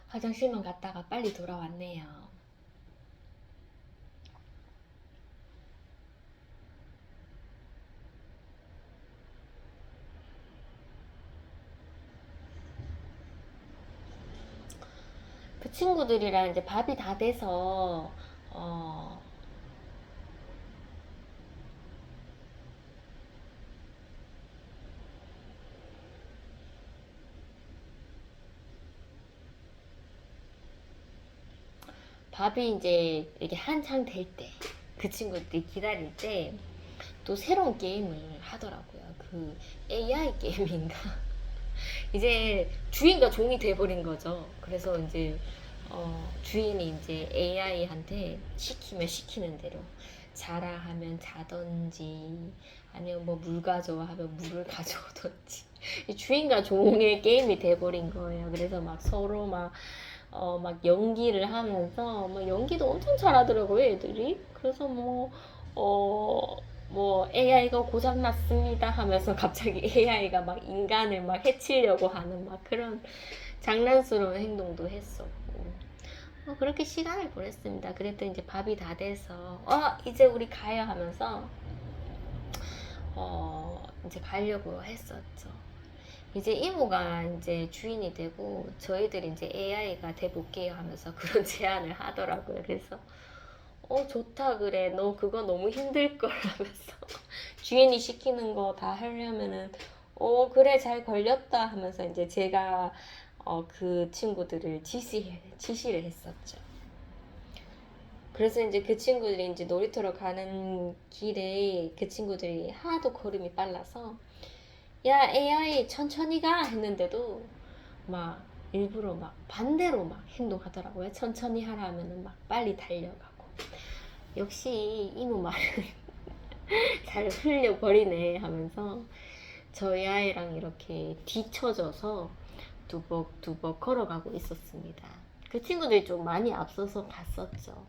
화장실만 갔다가 빨리 돌아왔네요. 그 친구들이랑 이제 밥이 다 돼서 어, 밥이 이제 이렇게 한창 될 때, 그 친구들이 기다릴 때 또 새로운 게임을 하더라고요. 그 AI 게임인가? 이제 주인과 종이 돼버린 거죠. 그래서 이제 주인이 이제 AI한테 시키면 시키는 대로 자라 하면 자던지 아니면 뭐 물 가져와 하면 물을 가져오던지 주인과 종의 게임이 돼버린 거예요. 그래서 막 서로 막 연기를 하면서 막 연기도 엄청 잘하더라고요, 애들이. 그래서 뭐 AI가 고장 났습니다 하면서 갑자기 AI가 막 인간을 막 해치려고 하는 막 그런 장난스러운 행동도 했었고 그렇게 시간을 보냈습니다. 그랬더니 이제 밥이 다 돼서 이제 우리 가요 하면서 이제 가려고 했었죠. 이제 이모가 이제 주인이 되고 저희들이 이제 AI가 돼 볼게요 하면서 그런 제안을 하더라고요. 그래서 좋다 그래. 너 그거 너무 힘들 걸 하면서 주인이 시키는 거 다 하려면은 그래 잘 걸렸다 하면서 이제 제가 그 친구들을 지시를 했었죠. 그래서 이제 그 친구들이 이제 놀이터로 가는 길에 그 친구들이 하도 걸음이 빨라서 야 AI 천천히 가 했는데도 막 일부러 막 반대로 막 행동하더라고요. 천천히 하라 하면은 막 빨리 달려가고 역시 이모 말을 잘 흘려버리네 하면서 저희 아이랑 이렇게 뒤쳐져서 두벅두벅 걸어가고 있었습니다. 그 친구들이 좀 많이 앞서서 갔었죠.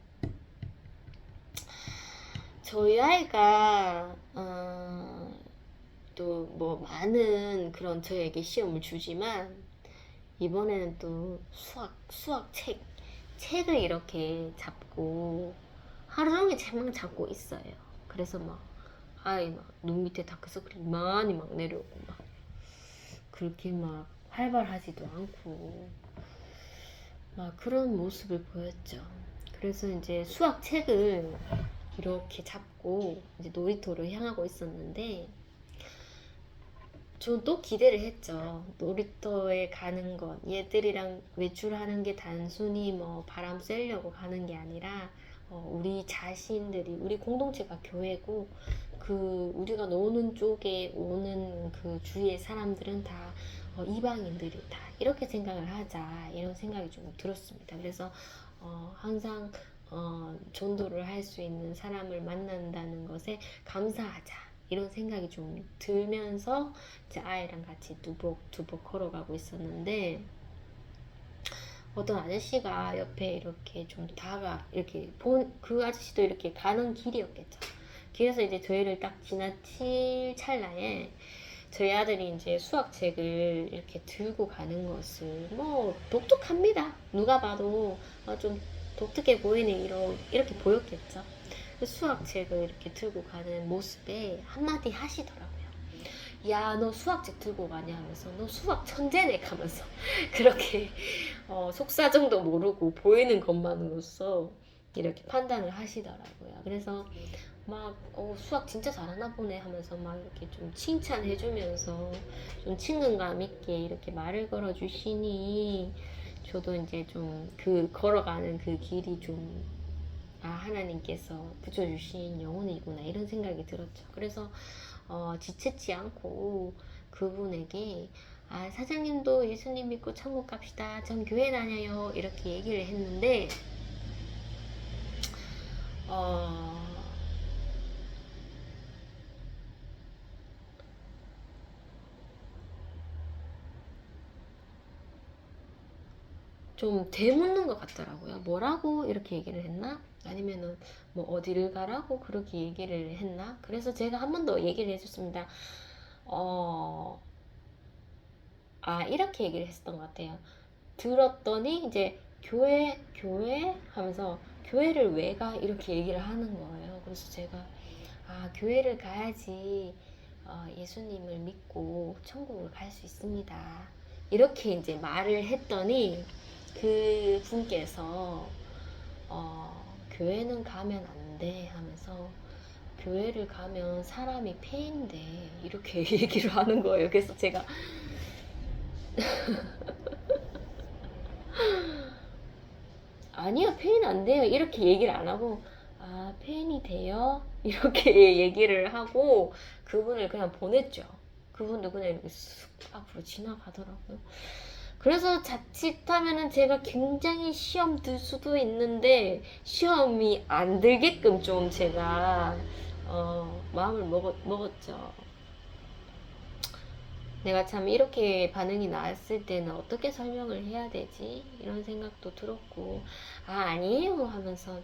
저희 아이가 또 뭐 많은 그런 저에게 시험을 주지만 이번에는 또 수학 책을 이렇게 잡고 하루 종일 책만 잡고 있어요. 그래서 막 아이 막 눈 밑에 다크서클이 많이 막 내려오고 막 그렇게 막 활발하지도 않고 막 그런 모습을 보였죠. 그래서 이제 수학 책을 이렇게 잡고 이제 놀이터로 향하고 있었는데 전 또 기대를 했죠. 놀이터에 가는 것, 얘들이랑 외출하는 게 단순히 뭐 바람 쐬려고 가는 게 아니라 우리 자신들이 우리 공동체가 교회고 그 우리가 노는 쪽에 오는 그 주위의 사람들은 다 이방인들이다 이렇게 생각을 하자 이런 생각이 좀 들었습니다. 그래서 항상 전도를 할 수 있는 사람을 만난다는 것에 감사하자 이런 생각이 좀 들면서 제 아이랑 같이 두벅두벅 걸어가고 있었는데 어떤 아저씨가 옆에 이렇게 좀 이렇게 그 아저씨도 이렇게 가는 길이었겠죠. 길에서 이제 저희를 딱 지나칠 찰나에 저희 아들이 이제 수학책을 이렇게 들고 가는 것을 뭐 독특합니다. 누가 봐도 좀 독특해 보이네 이렇게 보였겠죠. 수학책을 이렇게 들고 가는 모습에 한마디 하시더라고요. 야, 너 수학책 들고 가냐 하면서 너 수학 천재네 하면서 그렇게 속사정도 모르고 보이는 것만으로써 이렇게 판단을 하시더라고요. 그래서 막 수학 진짜 잘하나 보네 하면서 막 이렇게 좀 칭찬해주면서 좀 친근감 있게 이렇게 말을 걸어주시니 저도 이제 좀 그 걸어가는 그 길이 좀 하나님께서 붙여주신 영혼이구나 이런 생각이 들었죠. 그래서 지체치 않고 그분에게 사장님도 예수님 믿고 천국 갑시다. 전 교회 다녀요. 이렇게 얘기를 했는데 어, 좀 되묻는 것 같더라고요. 뭐라고 이렇게 얘기를 했나? 아니면은 뭐 어디를 가라고 그렇게 얘기를 했나? 그래서 제가 한 번 더 얘기를 해줬습니다. 이렇게 얘기를 했었던 것 같아요. 들었더니 이제 교회 하면서 교회를 왜 가? 이렇게 얘기를 하는 거예요. 그래서 제가 교회를 가야지 예수님을 믿고 천국을 갈 수 있습니다. 이렇게 이제 말을 했더니 그 분께서 교회는 가면 안 돼 하면서 교회를 가면 사람이 폐인돼 이렇게 얘기를 하는 거예요. 그래서 제가 아니요, 폐인 안 돼요 이렇게 얘기를 안 하고 폐인이 돼요 이렇게 얘기를 하고 그분을 그냥 보냈죠. 그분도 그냥 이렇게 쑥 앞으로 지나가더라고요. 그래서 자칫하면은 제가 굉장히 시험 들 수도 있는데 시험이 안 들게끔 좀 제가 마음을 먹었죠. 내가 참 이렇게 반응이 나왔을 때는 어떻게 설명을 해야 되지? 이런 생각도 들었고, 아니에요 하면서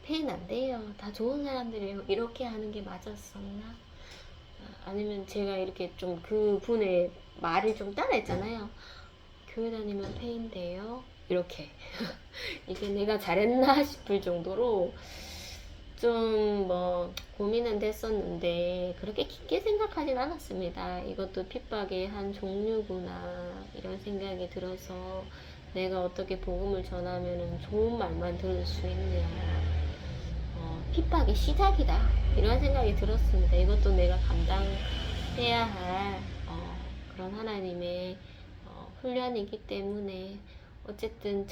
폐인 안 돼요. 다 좋은 사람들이에요. 이렇게 하는 게 맞았었나? 아니면 제가 이렇게 좀 그분의 말을 좀 따라했잖아요. 교회 다니면 폐인 돼요. 이렇게. 이게 내가 잘했나 싶을 정도로 좀 뭐 고민은 됐었는데 그렇게 깊게 생각하진 않았습니다. 이것도 핍박의 한 종류구나 이런 생각이 들어서 내가 어떻게 복음을 전하면 좋은 말만 들을 수 있느냐, 핍박의 시작이다 이런 생각이 들었습니다. 이것도 내가 감당해야 할 그런 하나님의 훈련이기 때문에 어쨌든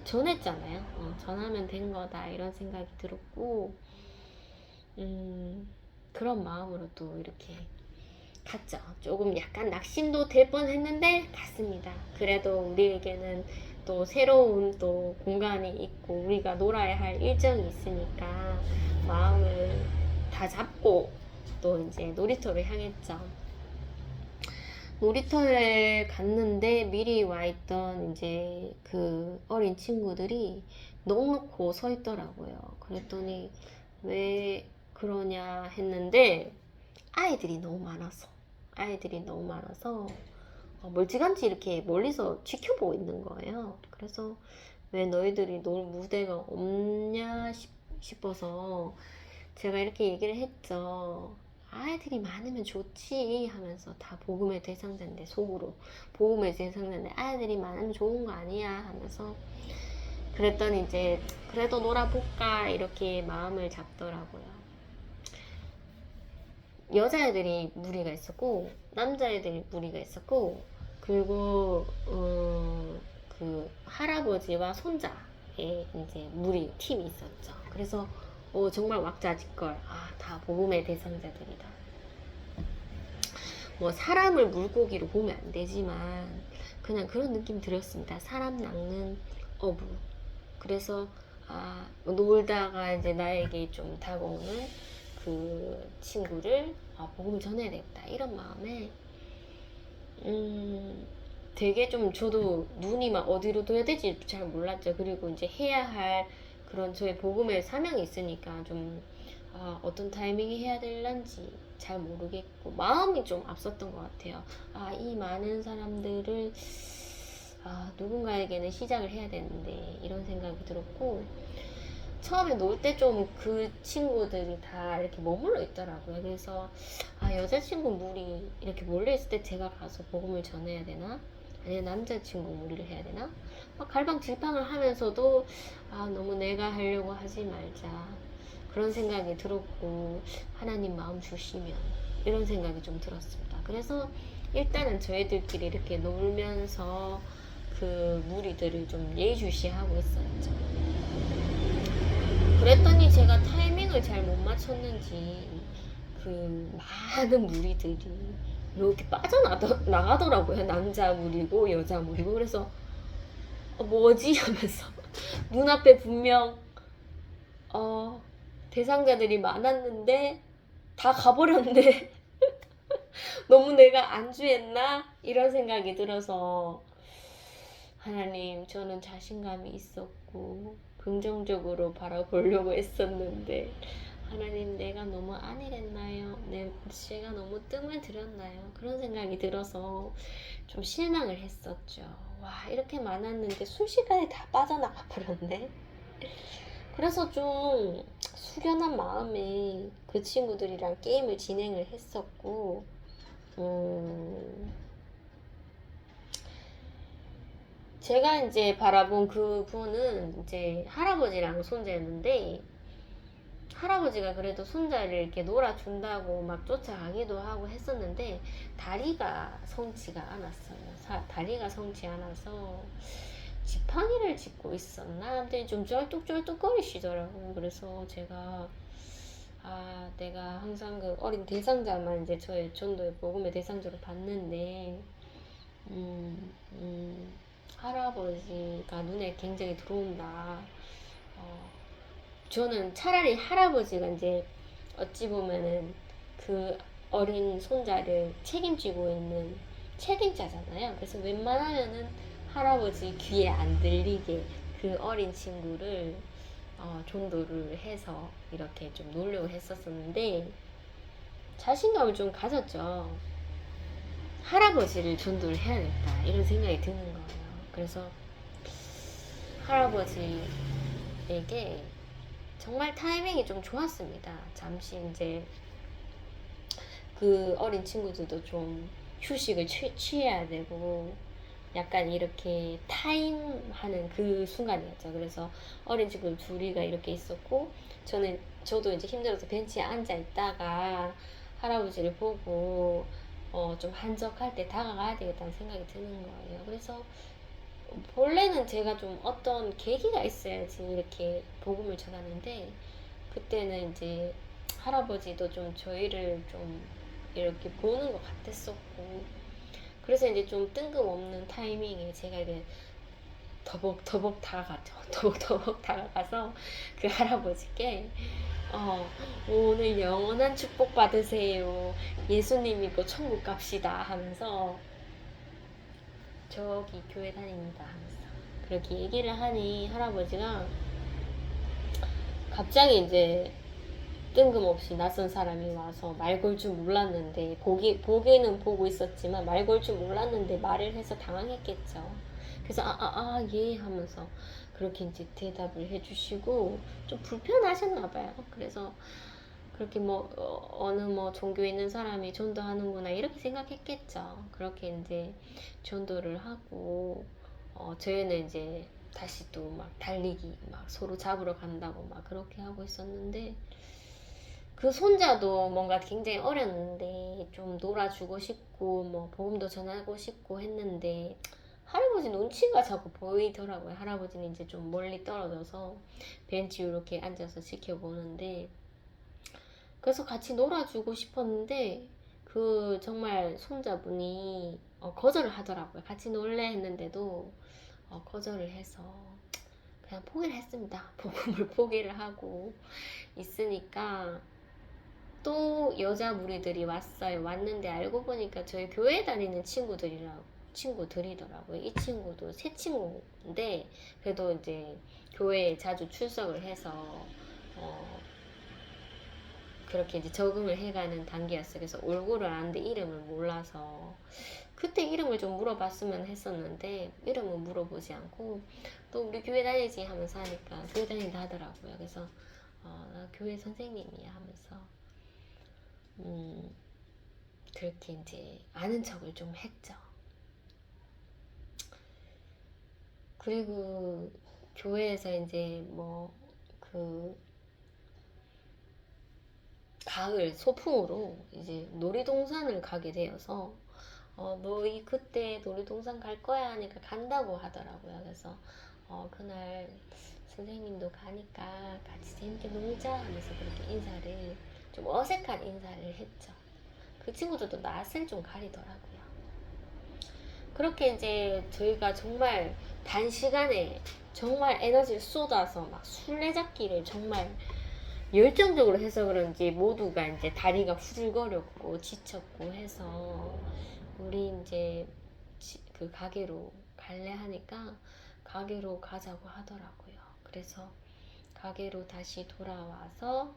전했잖아요. 전하면 된 거다 이런 생각이 들었고, 그런 마음으로 또 이렇게 갔죠. 조금 약간 낙심도 될 뻔했는데 갔습니다. 그래도 우리에게는 또 새로운 또 공간이 있고 우리가 놀아야 할 일정이 있으니까 마음을 다 잡고 또 이제 놀이터를 향했죠. 놀이터에 갔는데 미리 와 있던 이제 그 어린 친구들이 넋놓고 서 있더라고요. 그랬더니 왜 그러냐 했는데 아이들이 너무 많아서 멀찌감치 이렇게 멀리서 지켜보고 있는 거예요. 그래서 왜 너희들이 놀 무대가 없냐 싶어서 제가 이렇게 얘기를 했죠. 아이들이 많으면 좋지 하면서 다 복음의 대상자인데, 속으로 복음의 대상자인데 아이들이 많으면 좋은 거 아니야 하면서 그랬더니 이제 그래도 놀아볼까 이렇게 마음을 잡더라고요. 여자애들이 무리가 있었고 남자애들이 무리가 있었고, 그리고 그 할아버지와 손자의 이제 무리 팀이 있었죠. 그래서 정말 왁자지껄 다 복음의 대상자들이다. 뭐 사람을 물고기로 보면 안 되지만 그냥 그런 느낌 들었습니다. 사람 낚는 어부. 그래서 놀다가 이제 나에게 좀 다가오는 그 친구를 복음을 전해야 되겠다 이런 마음에 되게 좀 저도 눈이 막 어디로 둬야 될지 잘 몰랐죠. 그리고 이제 해야 할 그런 저의 복음의 사명이 있으니까 좀 어떤 타이밍에 해야 될런지 잘 모르겠고 마음이 좀 앞섰던 것 같아요. 이 많은 사람들을 누군가에게는 시작을 해야 되는데 이런 생각이 들었고, 처음에 놀 때 좀 그 친구들이 다 이렇게 머물러 있더라고요. 그래서 여자친구 무리 이렇게 몰려 있을 때 제가 가서 복음을 전해야 되나? 아니면 남자친구 무리를 해야 되나? 막 갈팡질팡을 하면서도 너무 내가 하려고 하지 말자 그런 생각이 들었고, 하나님 마음 주시면 이런 생각이 좀 들었습니다. 그래서 일단은 저희들끼리 이렇게 놀면서 그 무리들을 좀 예의주시하고 있었죠. 그랬더니 제가 타이밍을 잘 못 맞췄는지 그 많은 무리들이 이렇게 빠져나가더라고요. 남자 무리고 여자 무리고. 그래서 뭐지 하면서 눈앞에 분명 대상자들이 많았는데 다 가버렸네. 너무 내가 안주했나? 이런 생각이 들어서 하나님, 저는 자신감이 있었고 긍정적으로 바라보려고 했었는데 하나님, 내가 너무 안일했나요? 제가 너무 뜸을 들였나요? 그런 생각이 들어서 좀 실망을 했었죠. 와, 이렇게 많았는데 순식간에 다 빠져나가 버렸네. 그래서 좀 숙연한 마음에 그 친구들이랑 게임을 진행을 했었고, 음, 제가 이제 바라본 그분은 이제 할아버지랑 손자였는데, 할아버지가 그래도 손자를 이렇게 놀아준다고 막 쫓아가기도 하고 했었는데, 다리가 성치가 않았어요. 다리가 성치 않아서 지팡이를 짚고 있었나? 아무튼 좀 쩔뚝쩔뚝거리시더라고요. 그래서 제가, 아, 내가 항상 그 어린 대상자만 이제 저의 전도의 복음의 대상자로 봤는데, 음, 음, 할아버지가 눈에 굉장히 들어온다. 어, 저는 차라리 할아버지가 이제 어찌 보면은 그 어린 손자를 책임지고 있는 책임자잖아요. 그래서 웬만하면은 할아버지 귀에 안 들리게 그 어린 친구를 전도를 해서 이렇게 좀 놀려고 했었었는데, 자신감을 좀 가졌죠. 할아버지를 전도를 해야겠다 이런 생각이 드는 거예요. 그래서 할아버지에게 정말 타이밍이 좀 좋았습니다. 잠시 이제 그 어린 친구들도 좀 휴식을 취해야 되고 약간 이렇게 타임하는 그 순간이었죠. 그래서 어린 친구 둘이가 이렇게 있었고, 저도 이제 힘들어서 벤치에 앉아 있다가 할아버지를 보고 좀 한적할 때 다가가야 되겠다는 생각이 드는 거예요. 그래서 본래는 제가 좀 어떤 계기가 있어야지 이렇게 복음을 전하는데, 그때는 이제 할아버지도 좀 저희를 좀 이렇게 보는 것 같았었고, 그래서 이제 좀 뜬금없는 타이밍에 제가 이게 더벅더벅 다가갔죠. 더벅더벅 다가가서 그 할아버지께 오늘 영원한 축복 받으세요. 예수님 믿고 천국 갑시다 하면서 저기 교회 다닙니다 하면서 그렇게 얘기를 하니 할아버지가 갑자기 이제 뜬금없이 낯선 사람이 와서 말 걸 줄 몰랐는데, 보기는 보고 있었지만 말 걸 줄 몰랐는데 말을 해서 당황했겠죠. 그래서 예 하면서 그렇게 이제 대답을 해주시고 좀 불편하셨나 봐요. 그래서 그렇게 뭐 어느 뭐 종교에 있는 사람이 전도하는구나 이렇게 생각했겠죠. 그렇게 이제 전도를 하고 저희는 이제 다시 또 막 달리기 막 서로 잡으러 간다고 막 그렇게 하고 있었는데, 그 손자도 뭔가 굉장히 어렸는데 좀 놀아주고 싶고 뭐 복음도 전하고 싶고 했는데 할아버지 눈치가 자꾸 보이더라고요. 할아버지는 이제 좀 멀리 떨어져서 벤치 이렇게 앉아서 지켜보는데, 그래서 같이 놀아주고 싶었는데 그 정말 손자분이 거절을 하더라고요. 같이 놀래 했는데도 거절을 해서 그냥 포기를 했습니다. 복음을 포기를 하고 있으니까 또 여자 무리들이 왔어요. 왔는데 알고 보니까 저희 교회 다니는 친구들이더라고요. 이 친구도 새 친구인데 그래도 이제 교회에 자주 출석을 해서 어, 그렇게 이제 적응을 해가는 단계였어요. 그래서 얼굴을 아는데 이름을 몰라서 그때 이름을 좀 물어봤으면 했었는데 이름은 물어보지 않고 또 우리 교회 다니지 하면서 하니까 교회 다닌다 하더라고요. 그래서 나 교회 선생님이야 하면서 그렇게 이제 아는 척을 좀 했죠. 그리고 교회에서 이제 뭐 그 가을 소풍으로 이제 놀이동산을 가게 되어서 너희 그때 놀이동산 갈 거야 하니까 간다고 하더라고요. 그래서 그날 선생님도 가니까 같이 재밌게 놀자 하면서 그렇게 인사를, 좀 어색한 인사를 했죠. 그 친구들도 낯을 좀 가리더라고요. 그렇게 이제 저희가 정말 단시간에 정말 에너지를 쏟아서 막 술래잡기를 정말 열정적으로 해서 그런지 모두가 이제 다리가 후들거렸고 지쳤고 해서 우리 이제 그 가게로 갈래 하니까 가게로 가자고 하더라고요. 그래서 가게로 다시 돌아와서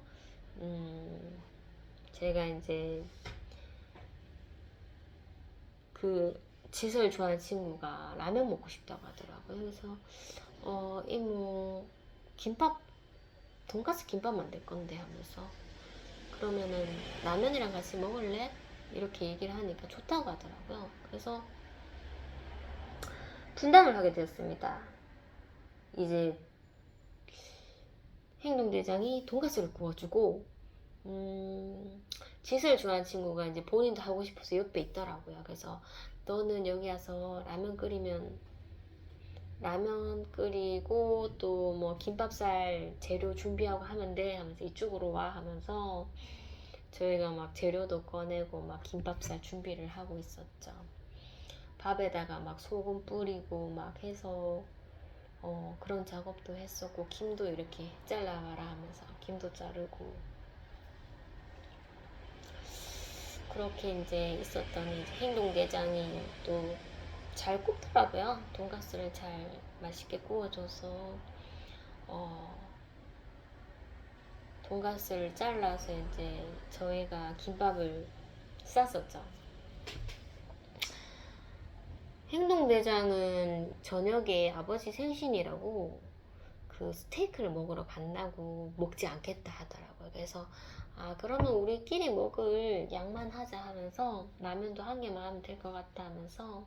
제가 이제 그 지설 좋아하는 친구가 라면 먹고 싶다고 하더라고요. 그래서 이모 김밥 돈가스 김밥 만들 건데 하면서 그러면은 라면이랑 같이 먹을래? 이렇게 얘기를 하니까 좋다고 하더라고요. 그래서 분담을 하게 되었습니다. 이제 행동대장이 돈가스를 구워주고 짓을 좋아하는 친구가 이제 본인도 하고 싶어서 옆에 있더라고요. 그래서 너는 여기 와서 라면 끓이고 또 뭐 김밥쌀 재료 준비하고 하면 돼 하면서 이쪽으로 와 하면서 저희가 막 재료도 꺼내고 막 김밥쌀 준비를 하고 있었죠. 밥에다가 막 소금 뿌리고 막 해서 그런 작업도 했었고 김도 이렇게 잘라가라 하면서 김도 자르고 그렇게 이제 있었더니 행동대장이 또 잘 굽더라고요. 돈가스를 잘 맛있게 구워줘서 돈가스를 잘라서 이제 저희가 김밥을 쌌었죠. 행동대장은 저녁에 아버지 생신이라고 그 스테이크를 먹으러 간다고 먹지 않겠다 하더라고요. 그래서 그러면 우리끼리 먹을 양만 하자 하면서 라면도 한 개만 하면 될 것 같다 하면서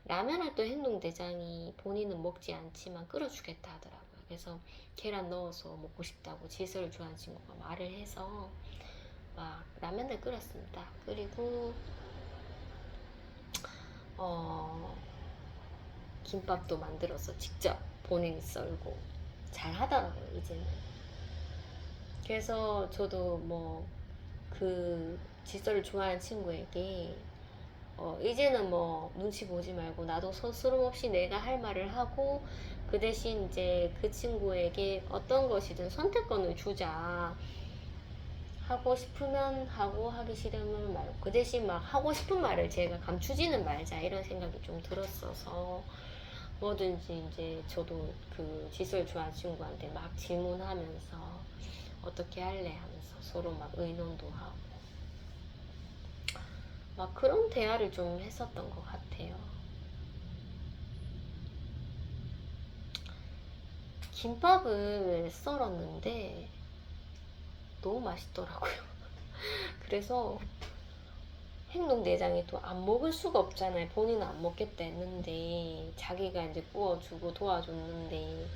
라면을 또 행동대장이 본인은 먹지 않지만 끓여주겠다 하더라고요. 그래서 계란 넣어서 먹고 싶다고 지슬을 좋아하는 친구가 말을 해서 막 라면을 끓였습니다. 그리고 김밥도 만들어서 직접 본인이 썰고 잘 하더라고요, 이제는. 그래서 저도 뭐 그 질서를 좋아하는 친구에게 이제는 뭐 눈치 보지 말고 나도 서스럼 없이 내가 할 말을 하고 그 대신 이제 그 친구에게 어떤 것이든 선택권을 주자. 하고 싶으면 하고 하기 싫으면 말고 그 대신 막 하고 싶은 말을 제가 감추지는 말자 이런 생각이 좀 들었어서 뭐든지 이제 저도 그 지술 좋아하는 친구한테 막 질문하면서 어떻게 할래 하면서 서로 막 의논도 하고 막 그런 대화를 좀 했었던 것 같아요. 김밥을 썰었는데 너무 맛있더라고요. 그래서 행동대장이 또 안 먹을 수가 없잖아요. 본인은 안 먹겠다 했는데 자기가 이제 구워주고 도와줬는데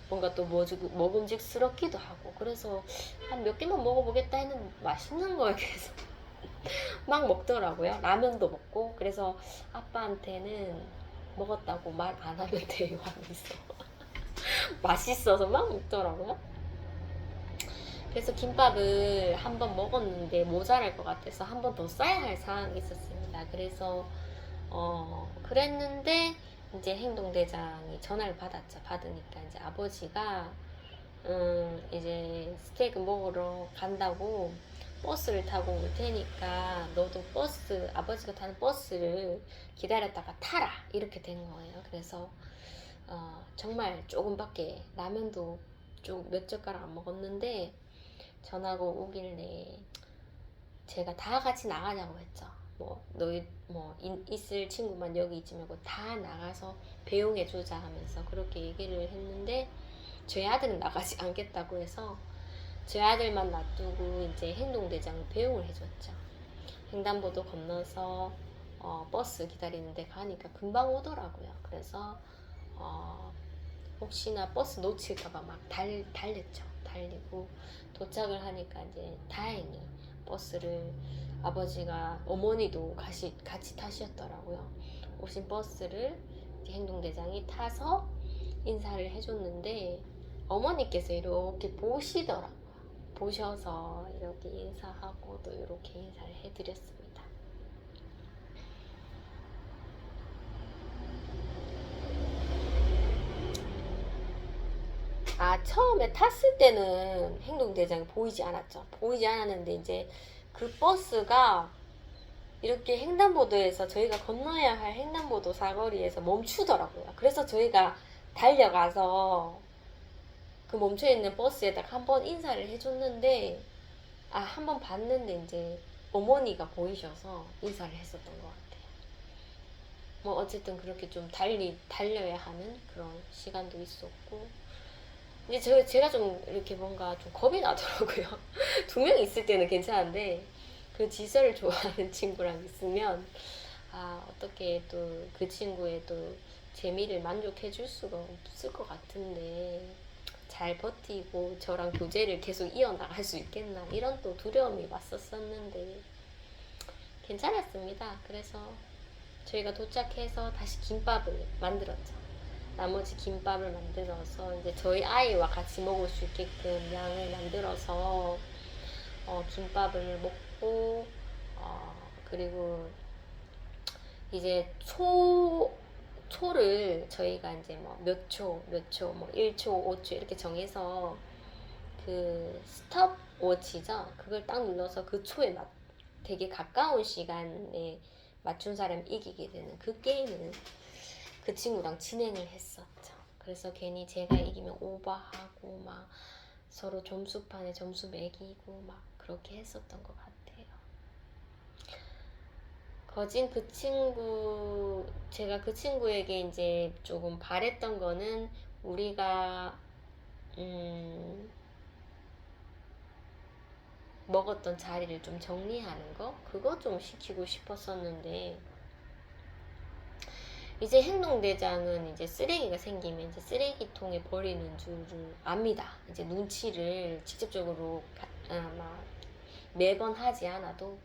뭔가 또 먹음직스럽기도 하고 그래서 한 몇 개만 먹어보겠다 했는데 맛있는 거예요. 그래서 막 먹더라고요. 라면도 먹고 그래서 아빠한테는 먹었다고 말 안 하면 돼요 하면서 맛있어서 막 먹더라고요. 그래서 김밥을 한 번 먹었는데 모자랄 것 같아서 한 번 더 싸야 할 상황이 있었습니다. 그래서 그랬는데 이제 행동대장이 전화를 받았죠. 받으니까 이제 아버지가 이제 스테이크 먹으러 간다고 버스를 타고 올 테니까 너도 아버지가 타는 버스를 기다렸다가 타라 이렇게 된 거예요. 그래서 정말 조금밖에 라면도 좀 몇 젓가락 안 먹었는데 전화가 오길래 제가 다 같이 나가자고 했죠. 뭐 너희 뭐 있을 친구만 여기 있지 말고 다 나가서 배웅해주자 하면서 그렇게 얘기를 했는데 저희 아들은 나가지 않겠다고 해서 저희 아들만 놔두고 이제 행동대장을 배웅을 해줬죠. 횡단보도 건너서 버스 기다리는데 가니까 금방 오더라고요. 그래서 혹시나 버스 놓칠까봐 막 달랬죠. 달리고 도착을 하니까 이제 다행히 버스를 아버지가 어머니도 같이 타셨더라고요. 오신 버스를 행동대장이 타서 인사를 해줬는데 어머니께서 이렇게 보시더라고요. 보셔서 이렇게 인사하고 또 이렇게 인사를 해드렸습니다. 처음에 탔을 때는 행동대장이 보이지 않았죠. 보이지 않았는데 이제 그 버스가 이렇게 횡단보도에서 저희가 건너야 할 횡단보도 사거리에서 멈추더라고요. 그래서 저희가 달려가서 그 멈춰있는 버스에다가 한번 인사를 해줬는데 한번 봤는데 이제 어머니가 보이셔서 인사를 했었던 것 같아요. 뭐 어쨌든 그렇게 좀 달려야 하는 그런 시간도 있었고, 이제 제가 좀 이렇게 뭔가 좀 겁이 나더라고요. 두 명 있을 때는 괜찮은데 그 지설을 좋아하는 친구랑 있으면 어떻게 또 그 친구의 또 재미를 만족해 줄 수가 없을 것 같은데 잘 버티고 저랑 교제를 계속 이어나갈 수 있겠나 이런 또 두려움이 왔었었는데 괜찮았습니다. 그래서 저희가 도착해서 다시 김밥을 만들었죠. 나머지 김밥을 만들어서 이제 저희 아이와 같이 먹을 수 있게끔 양을 만들어서 김밥을 먹고 그리고 이제 초를 저희가 이제 뭐 몇 초, 뭐 1초, 5초 이렇게 정해서 그 스톱워치죠. 그걸 딱 눌러서 그 초에 되게 가까운 시간에 맞춘 사람이 이기게 되는 그 게임을 그 친구랑 진행을 했었죠. 그래서 괜히 제가 이기면 오버하고 막 서로 점수판에 점수 매기고 막 그렇게 했었던 것 같아요. 거진 그 친구, 제가 그 친구에게 이제 조금 바랬던 거는 우리가 먹었던 자리를 좀 정리하는 거 그거 좀 시키고 싶었었는데 이제 행동대장은 이제 쓰레기가 생기면 이제 쓰레기통에 버리는 줄을 압니다. 이제 눈치를 직접적으로 막 매번 하지 않아도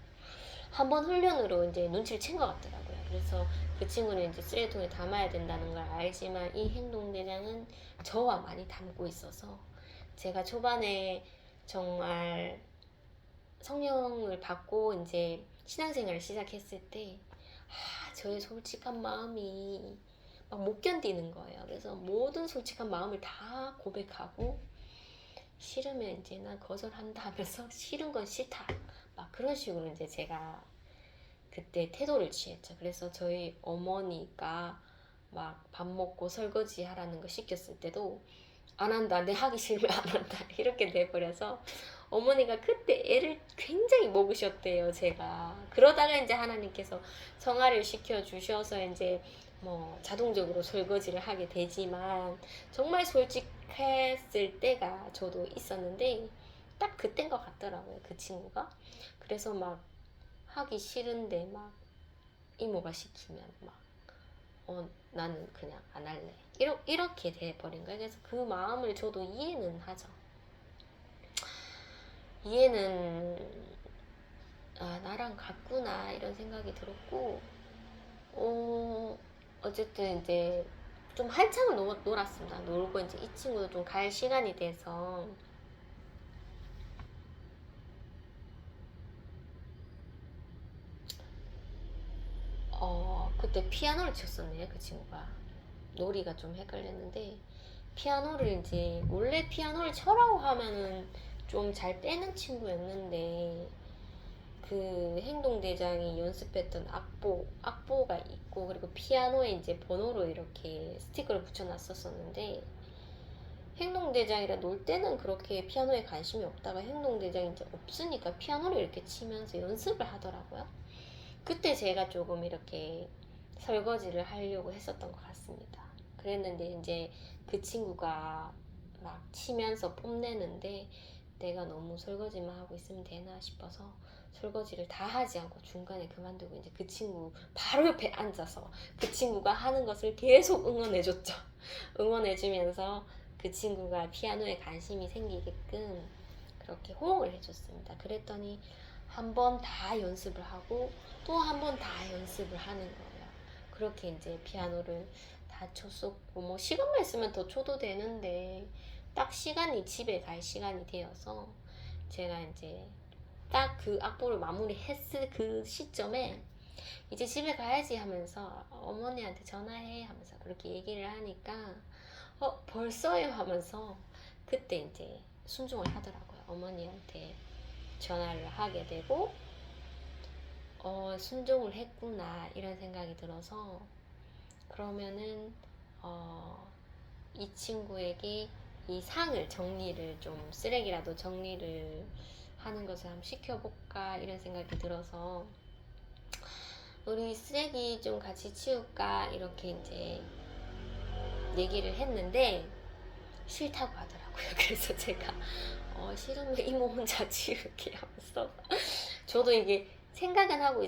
한 번 훈련으로 이제 눈치를 챈 것 같더라고요. 그래서 그 친구는 이제 쓰레기통에 담아야 된다는 걸 알지만 이 행동대장은 저와 많이 닮고 있어서 제가 초반에 정말 성령을 받고 이제 신앙생활을 시작했을 때 저의 솔직한 마음이 막 못 견디는 거예요. 그래서 모든 솔직한 마음을 다 고백하고 싫으면 이제 난 거절한다 하면서 싫은 건 싫다 막 그런 식으로 이제 제가 그때 태도를 취했죠. 그래서 저희 어머니가 막 밥 먹고 설거지 하라는 거 시켰을 때도 안 한다, 내 하기 싫으면 안 한다 이렇게 돼버려서 어머니가 그때 애를 굉장히 먹으셨대요. 제가 그러다가 이제 하나님께서 성화를 시켜주셔서 이제 뭐 자동적으로 설거지를 하게 되지만 정말 솔직했을 때가 저도 있었는데 딱 그때인 것 같더라고요. 그 친구가. 그래서 막 하기 싫은데 막 이모가 시키면 막 나는 그냥 안 할래. 이렇게 돼버린 거예요. 그래서 그 마음을 저도 이해는 하죠. 이해는 나랑 같구나 이런 생각이 들었고 어쨌든 이제 좀 한참을 놀았습니다. 놀고 이제 이 친구도 좀 갈 시간이 돼서 그때 피아노를 쳤었네요. 그 친구가 놀이가 좀 헷갈렸는데 피아노를 이제 원래 피아노를 쳐라고 하면은 좀 잘 빼는 친구였는데 그 행동대장이 연습했던 악보가 있고 그리고 피아노에 이제 번호로 이렇게 스티커를 붙여놨었었는데 행동대장이랑 놀 때는 그렇게 피아노에 관심이 없다가 행동대장이 이제 없으니까 피아노를 이렇게 치면서 연습을 하더라고요. 그때 제가 조금 이렇게 설거지를 하려고 했었던 것 같습니다. 그랬는데 이제 그 친구가 막 치면서 뽐내는데 내가 너무 설거지만 하고 있으면 되나 싶어서 설거지를 다 하지 않고 중간에 그만두고 이제 그 친구 바로 옆에 앉아서 그 친구가 하는 것을 계속 응원해줬죠. 응원해주면서 그 친구가 피아노에 관심이 생기게끔 그렇게 호응을 해줬습니다. 그랬더니 한 번 다 연습을 하고 또 한 번 다 연습을 하는 거예요. 그렇게 이제 피아노를 다 쳤었고 뭐 시간만 있으면 더 쳐도 되는데 딱 시간이 집에 갈 시간이 되어서 제가 이제 딱 그 악보를 마무리했을 그 시점에 이제 집에 가야지 하면서 어머니한테 전화해 하면서 그렇게 얘기를 하니까 벌써요 하면서 그때 이제 순종을 하더라고요. 어머니한테 전화를 하게 되고 순종을 했구나 이런 생각이 들어서 그러면은 이 친구에게 이 상을 정리를 좀 쓰레기라도 정리를 하는 것을 한번 시켜볼까 이런 생각이 들어서 우리 쓰레기 좀 같이 치울까 이렇게 이제 얘기를 했는데 싫다고 하더라고요. 그래서 제가 싫으면 이모 혼자 치울게 하면서 저도 이게 생각은 하고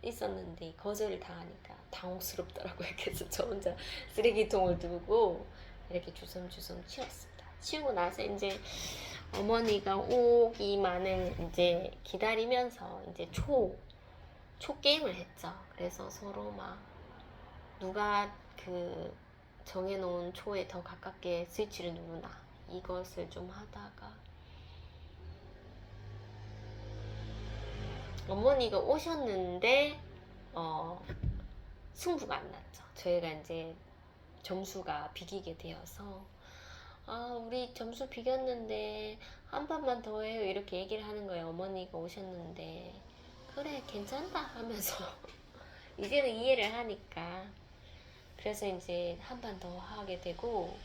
있었는데 거절을 당하니까 당혹스럽더라고요. 그래서 저 혼자 쓰레기통을 들고 이렇게 주섬주섬 치웠습니다. 치우고 나서 이제 어머니가 오기만을 이제 기다리면서 이제 초 게임을 했죠. 그래서 서로 막 누가 그 정해놓은 초에 더 가깝게 스위치를 누르나 이것을 좀 하다가 어머니가 오셨는데 승부가 안 났죠. 저희가 이제 점수가 비기게 되어서 우리 점수 비겼는데 한 번만 더 해요 이렇게 얘기를 하는 거예요. 어머니가 오셨는데 그래 괜찮다 하면서 이제는 이해를 하니까 그래서 이제 한 번 더 하게 되고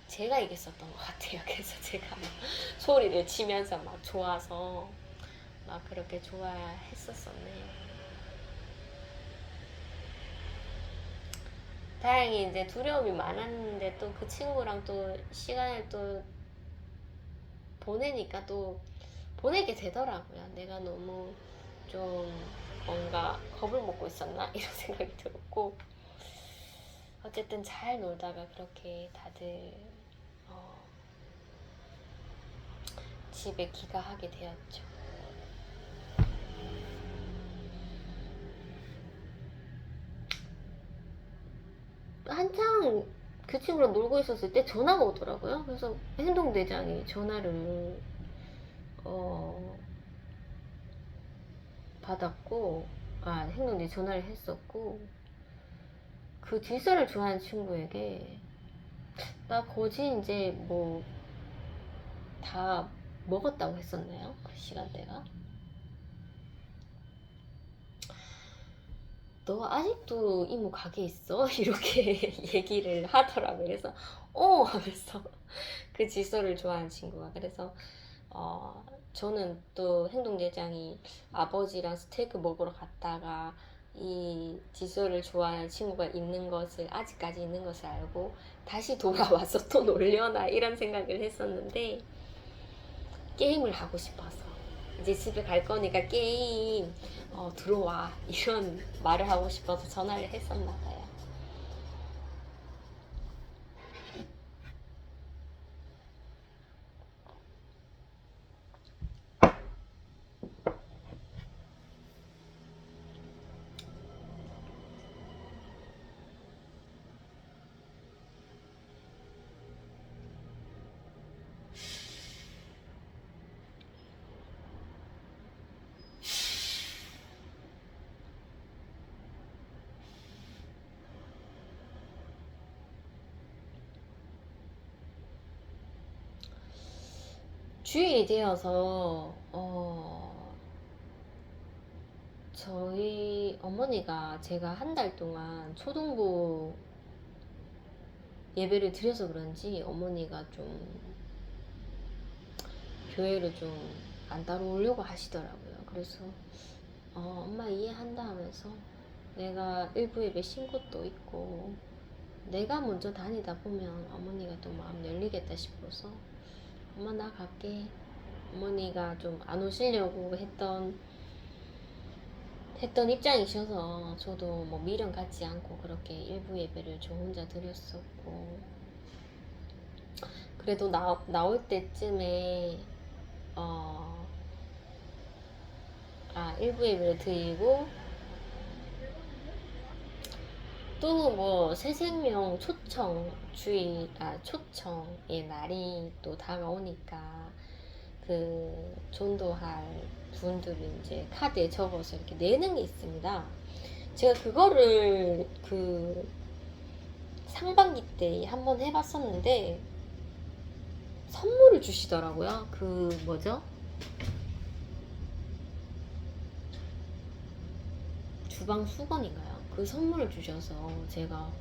제가 이겼었던 것 같아요. 그래서 제가 막 소리를 치면서 막 좋아서 막 그렇게 좋아했었었네요. 다행히 이제 두려움이 많았는데 또 그 친구랑 또 시간을 또 보내니까 또 보내게 되더라고요. 내가 너무 좀 뭔가 겁을 먹고 있었나 이런 생각이 들었고 어쨌든 잘 놀다가 그렇게 다들 집에 귀가하게 되었죠. 한창 그 친구랑 놀고 있었을 때 전화가 오더라고요. 그래서 행동대장이 전화를 받았고 행동대 전화를 했었고 그 질서를 좋아하는 친구에게 나 거지 이제 뭐 다 먹었다고 했었나요? 그 시간대가 너 아직도 이모 가게 있어? 이렇게 얘기를 하더라고요. 그래서 하면서 그 질서를 좋아하는 친구가 그래서 저는 또 행동대장이 아버지랑 스테이크 먹으러 갔다가 이 질서를 좋아하는 친구가 있는 것을 아직까지 있는 것을 알고 다시 돌아와서 또 놀려나 이런 생각을 했었는데 게임을 하고 싶어서 이제 집에 갈 거니까 게임 들어와 이런 말을 하고 싶어서 전화를 했었나 봐요. 주일이 되어서 저희 어머니가 제가 한 달 동안 초등부 예배를 드려서 그런지 어머니가 좀 교회를 좀 안 따라오려고 하시더라고요. 그래서 엄마 이해한다 하면서 내가 일부 예배 신 것도 있고 내가 먼저 다니다 보면 어머니가 또 마음 열리겠다 싶어서 엄마 나 갈게. 어머니가 좀 안 오시려고 했던 입장이셔서 저도 뭐 미련 갖지 않고 그렇게 일부 예배를 저 혼자 드렸었고 그래도 나올 때쯤에 일부 예배를 드리고 또 뭐 새생명 초청의 날이 또 다가오니까 그 전도할 분들이 이제 카드에 적어서 이렇게 내는 게 있습니다. 제가 그거를 그 상반기 때 한번 해봤었는데 선물을 주시더라고요. 그 뭐죠? 주방 수건인가요? 그 선물을 주셔서 제가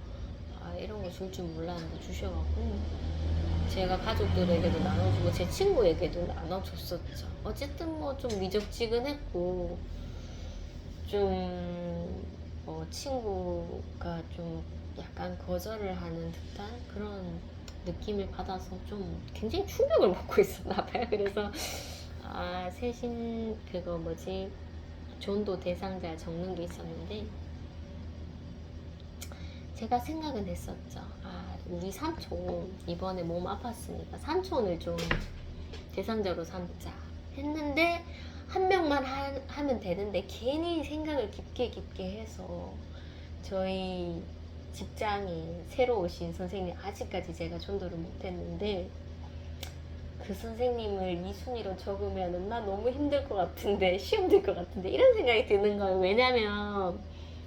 이런 거 줄 줄 몰랐는데 주셔갖고 제가 가족들에게도 나눠주고 제 친구에게도 나눠줬었죠. 어쨌든 뭐 좀 미적지근했고 좀 친구가 좀 약간 거절을 하는 듯한 그런 느낌을 받아서 좀 굉장히 충격을 먹고 있었나 봐요. 그래서 세신 그거 뭐지 전도 대상자 적는 게 있었는데 제가 생각은 했었죠. 우리 삼촌 이번에 몸 아팠으니까 삼촌을 좀 대상자로 삼자 했는데 한 명만 하면 되는데 괜히 생각을 깊게 해서 저희 직장에 새로 오신 선생님 아직까지 제가 전도를 못했는데 그 선생님을 2순위로 적으면 나 너무 힘들 것 같은데 시험 들 것 같은데 이런 생각이 드는 거예요. 왜냐면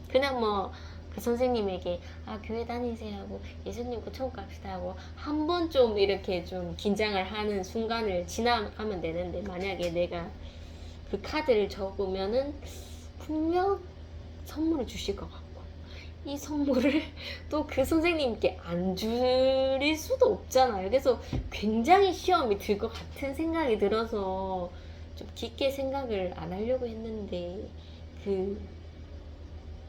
그냥 뭐 그 선생님에게 교회 다니세요 하고 예수님 고청 갑시다 하고 한 번 좀 이렇게 좀 긴장을 하는 순간을 지나가면 되는데 만약에 내가 그 카드를 적으면은 분명 선물을 주실 것 같고 이 선물을 또 그 선생님께 안 줄일 수도 없잖아요. 그래서 굉장히 시험이 들 것 같은 생각이 들어서 좀 깊게 생각을 안 하려고 했는데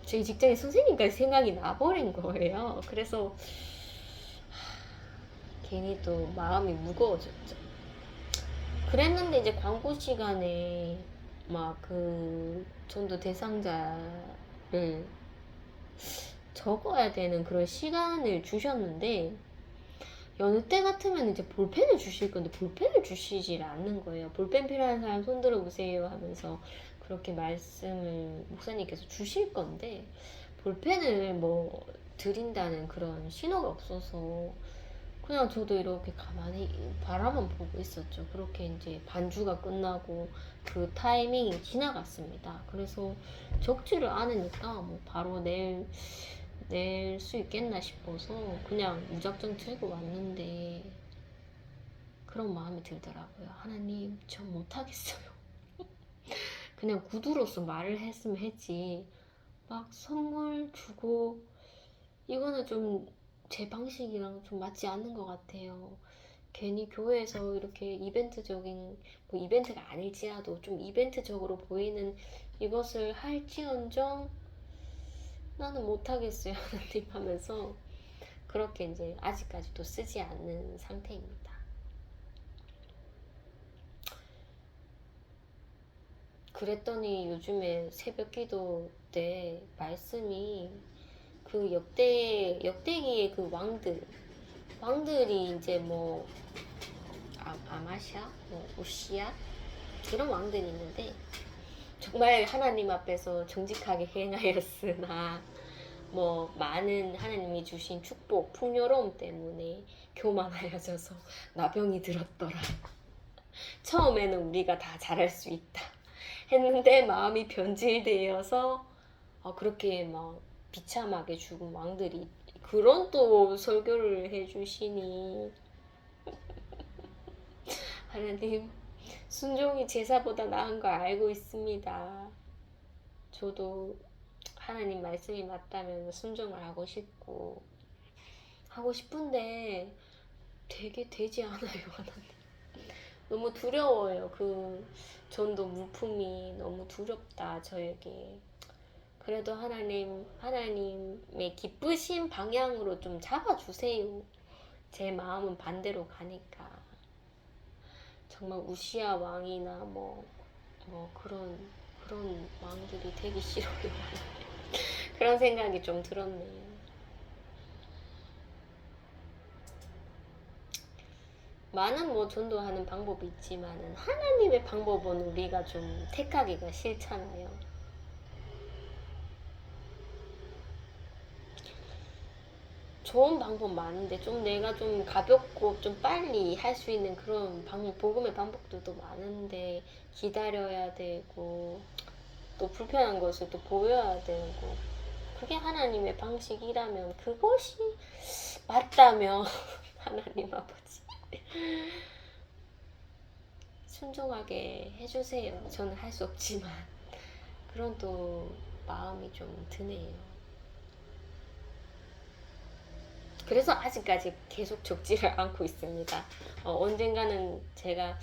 저희 직장의 선생님까지 생각이 나버린 거예요. 그래서 괜히 또 마음이 무거워졌죠. 그랬는데 이제 광고 시간에 막 그 전도 대상자를 적어야 되는 그런 시간을 주셨는데 여느 때 같으면 이제 볼펜을 주실 건데 볼펜을 주시질 않는 거예요. 볼펜 필요한 사람 손 들어보세요 하면서 그렇게 말씀을 목사님께서 주실 건데 볼펜을 뭐 드린다는 그런 신호가 없어서 그냥 저도 이렇게 가만히 바라만 보고 있었죠. 그렇게 이제 반주가 끝나고 그 타이밍이 지나갔습니다. 그래서 적지를 않으니까 뭐 바로 낼 수 있겠나 싶어서 그냥 무작정 들고 왔는데 그런 마음이 들더라고요. 하나님, 전 못하겠어요. 그냥 구두로서 말을 했으면 했지. 막 선물 주고 이거는 좀 제 방식이랑 좀 맞지 않는 것 같아요. 괜히 교회에서 이렇게 이벤트적인 뭐 이벤트가 아닐지라도 좀 이벤트적으로 보이는 이것을 할지언정 나는 못하겠어요 하나님 하면서 그렇게 이제 아직까지도 쓰지 않는 상태입니다. 그랬더니 요즘에 새벽 기도 때 말씀이 그 역대기의 그 왕들이 이제 뭐 아마샤, 뭐 우시야 그런 왕들이 있는데 정말 하나님 앞에서 정직하게 행하였으나 뭐 많은 하나님이 주신 축복, 풍요로움 때문에 교만하여져서 나병이 들었더라. 처음에는 우리가 다 잘할 수 있다 했는데 마음이 변질되어서 그렇게 막 비참하게 죽은 왕들이 그런 또 설교를 해주시니 하나님 순종이 제사보다 나은 거 알고 있습니다. 저도 하나님 말씀이 맞다면 순종을 하고 싶은데 되게 되지 않아요. 하나님 너무 두려워요. 그 전도 물품이 너무 두렵다 저에게. 그래도 하나님의 기쁘신 방향으로 좀 잡아주세요. 제 마음은 반대로 가니까. 정말 우시아 왕이나 뭐 그런 왕들이 되기 싫어요. 그런 생각이 좀 들었네요. 많은 뭐 전도하는 방법이 있지만은 하나님의 방법은 우리가 좀 택하기가 싫잖아요. 좋은 방법 많은데 좀 내가 좀 가볍고 좀 빨리 할 수 있는 그런 복음의 방법들도 많은데 기다려야 되고 또 불편한 것을 또 보여야 되고 그게 하나님의 방식이라면 그것이 맞다면 하나님 아버지 순종하게 해주세요. 저는 할 수 없지만 그런 또 마음이 좀 드네요. 그래서 아직까지 계속 적지를 않고 있습니다. 언젠가는 제가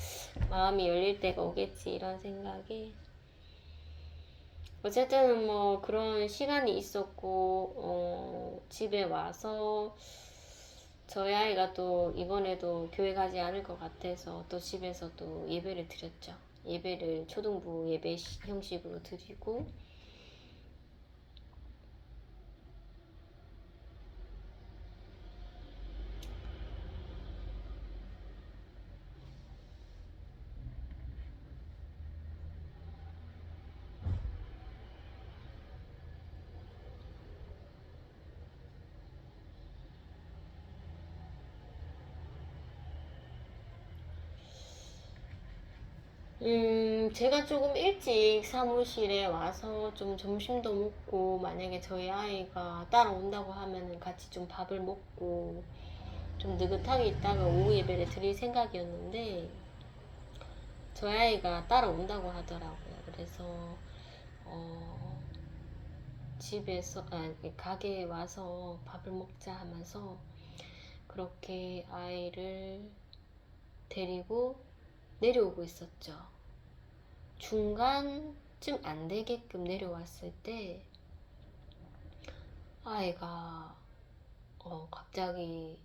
마음이 열릴 때가 오겠지 이런 생각에 어쨌든 뭐 그런 시간이 있었고 집에 와서 저희 아이가 또 이번에도 교회 가지 않을 것 같아서 또 집에서 또 예배를 드렸죠. 예배를 초등부 예배 형식으로 드리고 제가 조금 일찍 사무실에 와서 좀 점심도 먹고, 만약에 저희 아이가 따라온다고 하면은 같이 좀 밥을 먹고, 좀 느긋하게 있다가 오후 예배를 드릴 생각이었는데, 저희 아이가 따라온다고 하더라고요. 그래서, 어, 가게에 와서 밥을 먹자 하면서, 그렇게 아이를 데리고 내려오고 있었죠. 중간쯤 안 되게끔 내려왔을 때 아이가 갑자기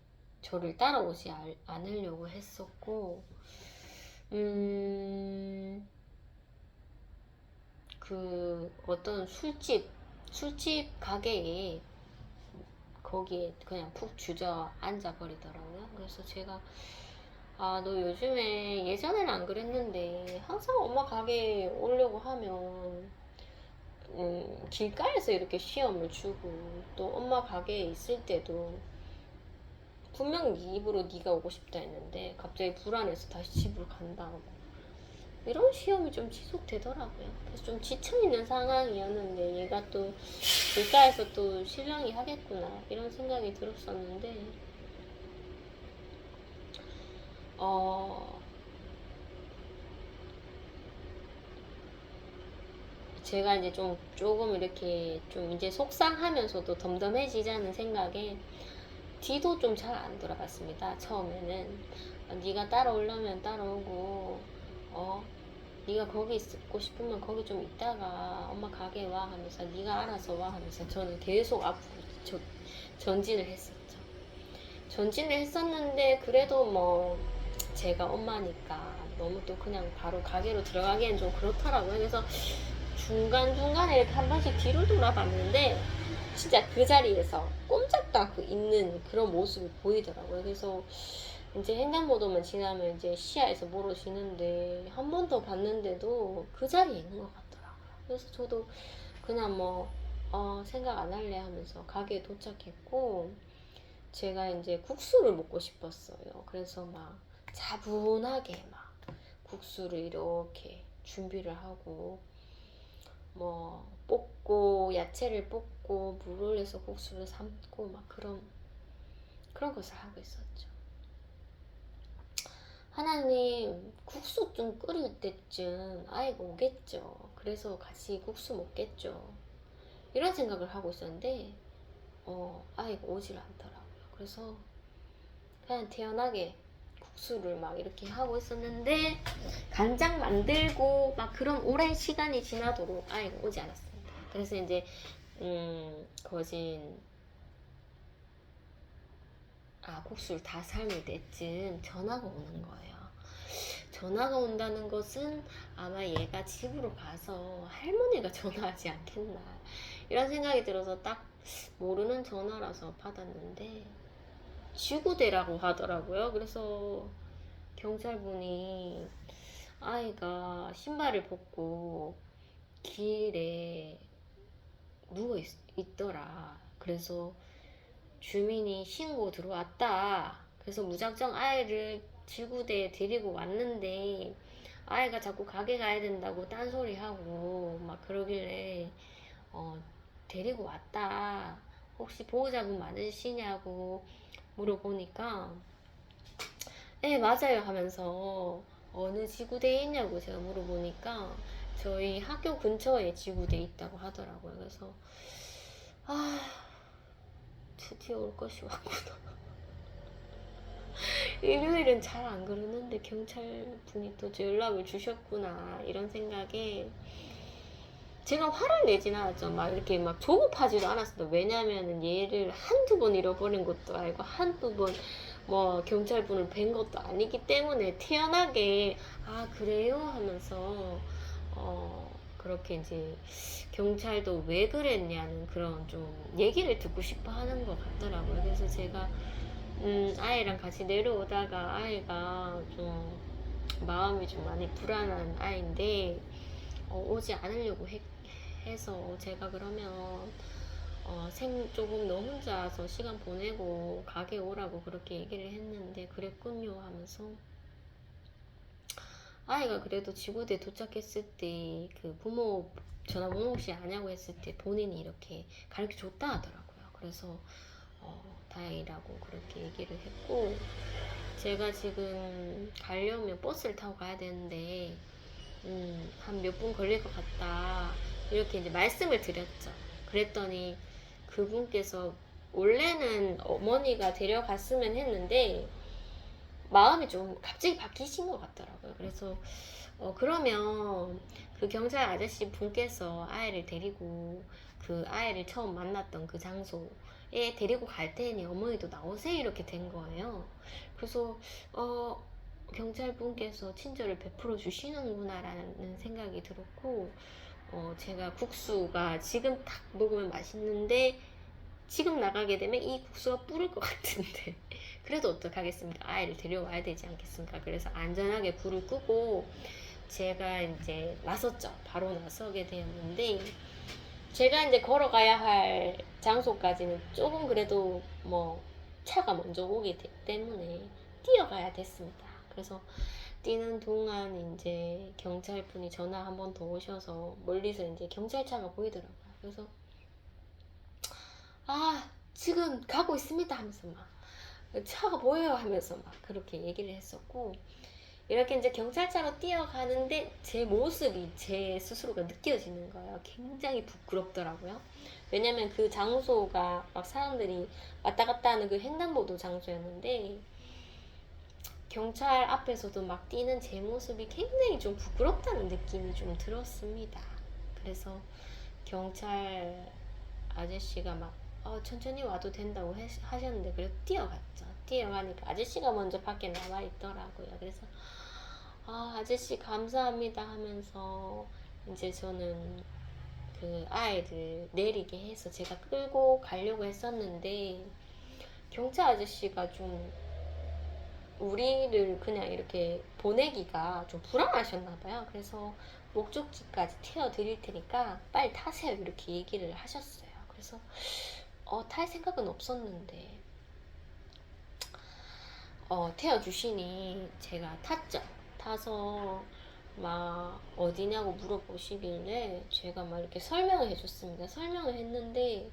저를 따라오지 않으려고 했었고 그 어떤 술집 가게에 거기에 그냥 푹 주저앉아 버리더라고요. 그래서 제가 너 요즘에 예전에는 안 그랬는데 항상 엄마 가게에 오려고 하면 길가에서 이렇게 시험을 주고 또 엄마 가게에 있을 때도 분명 네 입으로 네가 오고 싶다 했는데 갑자기 불안해서 다시 집으로 간다고 이런 시험이 좀 지속되더라고요. 그래서 좀 지쳐있는 상황이었는데 얘가 또 길가에서 또 실랑이 하겠구나 이런 생각이 들었었는데 제가 이제 조금 이렇게 좀 이제 속상하면서도 덤덤해지자는 생각에 뒤도 좀 잘 안 돌아봤습니다. 처음에는 네가 따라오려면 따라오고 네가 거기 있고 싶으면 거기 좀 있다가 엄마 가게 와 하면서 네가 알아서 와 하면서 저는 계속 앞으로 전진을 했었죠. 전진을 했었는데 그래도 뭐 제가 엄마니까 너무 또 그냥 바로 가게로 들어가기엔 좀 그렇더라고요. 그래서 중간중간에 한 번씩 뒤를 돌아봤는데 진짜 그 자리에서 꼼짝도 않고 있는 그런 모습이 보이더라고요. 그래서 이제 횡단보도만 지나면 이제 시야에서 멀어지는데 한 번 더 봤는데도 그 자리에 있는 것 같더라고요. 그래서 저도 그냥 뭐 생각 안 할래 하면서 가게에 도착했고 제가 이제 국수를 먹고 싶었어요. 그래서 막 차분하게 막 국수를 이렇게 준비를 하고 뭐 볶고 야채를 볶고 물 올려서 국수를 삶고 막 그런 것을 하고 있었죠. 하나님 국수 좀 끓일 때쯤 아이가 오겠죠. 그래서 같이 국수 먹겠죠. 이런 생각을 하고 있었는데 아이가 오질 않더라고요. 그래서 그냥 태연하게 국수를 막 이렇게 하고 있었는데 간장 만들고 막 그런 오랜 시간이 지나도록 아이가 오지 않았습니다. 그래서 이제 거진 국수를 다 삶을 때쯤 전화가 오는 거예요. 전화가 온다는 것은 아마 얘가 집으로 가서 할머니가 전화하지 않겠나 이런 생각이 들어서 딱 모르는 전화라서 받았는데 지구대라고 하더라고요. 그래서 경찰분이 아이가 신발을 벗고 길에 있더라. 그래서 주민이 신고 들어왔다. 그래서 무작정 아이를 지구대에 데리고 왔는데 아이가 자꾸 가게 가야 된다고 딴소리하고 막 그러길래 데리고 왔다. 혹시 보호자분 맞으시냐고 물어보니까 네 맞아요 하면서 어느 지구대에 있냐고 제가 물어보니까 저희 학교 근처에 지구대에 있다고 하더라고요. 그래서 드디어 올 것이 왔구나. 일요일은 잘 안 그러는데 경찰분이 또 연락을 주셨구나 이런 생각에 제가 화를 내진 않았죠. 막 이렇게 막 조급하지도 않았어요. 왜냐면은 얘를 한두 번 잃어버린 것도 아니고 한두 번 뭐 경찰분을 뵌 것도 아니기 때문에 태연하게 아 그래요 하면서 그렇게 이제 경찰도 왜 그랬냐는 그런 좀 얘기를 듣고 싶어 하는 것 같더라고요. 그래서 제가 아이랑 같이 내려오다가 아이가 좀 마음이 좀 많이 불안한 아이인데 오지 않으려고 해서 제가 그러면 조금 너 혼자서 시간 보내고 가게 오라고 그렇게 얘기를 했는데 그랬군요 하면서 아이가 그래도 지구대에 도착했을 때 그 부모 전화번호 혹시 아냐고 했을 때 본인이 이렇게 가르쳐 줬다 하더라고요. 그래서 다행이라고 그렇게 얘기를 했고 제가 지금 가려면 버스를 타고 가야 되는데 한 몇 분 걸릴 것 같다 이렇게 이제 말씀을 드렸죠. 그랬더니 그분께서 원래는 어머니가 데려갔으면 했는데 마음이 좀 갑자기 바뀌신 것 같더라고요. 그래서 그러면 그 경찰 아저씨 분께서 아이를 데리고 그 아이를 처음 만났던 그 장소에 데리고 갈 테니 어머니도 나오세요 이렇게 된 거예요. 그래서 경찰 분께서 친절을 베풀어 주시는구나라는 생각이 들었고 제가 국수가 지금 딱 먹으면 맛있는데 지금 나가게 되면 이 국수가 뿌릴 것 같은데 그래도 어떡하겠습니까? 아이를 데려와야 되지 않겠습니까? 그래서 안전하게 불을 끄고 제가 이제 나섰죠. 바로 나서게 되었는데 제가 이제 걸어가야 할 장소까지는 조금 그래도 뭐 차가 먼저 오기 때문에 뛰어가야 됐습니다. 그래서 뛰는 동안 이제 경찰분이 전화 한 번 더 오셔서 멀리서 이제 경찰차가 보이더라고요. 그래서 지금 가고 있습니다 하면서 막 차가 보여요 하면서 막 그렇게 얘기를 했었고 이렇게 이제 경찰차로 뛰어가는데 제 모습이 제 스스로가 느껴지는 거예요. 굉장히 부끄럽더라고요. 왜냐면 그 장소가 막 사람들이 왔다 갔다 하는 그 횡단보도 장소였는데 경찰 앞에서도 막 뛰는 제 모습이 굉장히 좀 부끄럽다는 느낌이 좀 들었습니다. 그래서 경찰 아저씨가 막 천천히 와도 된다고 하셨는데 그래도 뛰어갔죠. 뛰어가니까 아저씨가 먼저 밖에 나와 있더라고요. 그래서 아저씨 감사합니다 하면서 이제 저는 그 아이를 내리게 해서 제가 끌고 가려고 했었는데 경찰 아저씨가 좀 우리를 그냥 이렇게 보내기가 좀 불안하셨나 봐요. 그래서 목적지까지 태워 드릴 테니까 빨리 타세요 이렇게 얘기를 하셨어요. 그래서 탈 생각은 없었는데 태워주시니 제가 탔죠. 타서 막 어디냐고 물어보시길래 제가 막 이렇게 설명을 해줬습니다. 설명을 했는데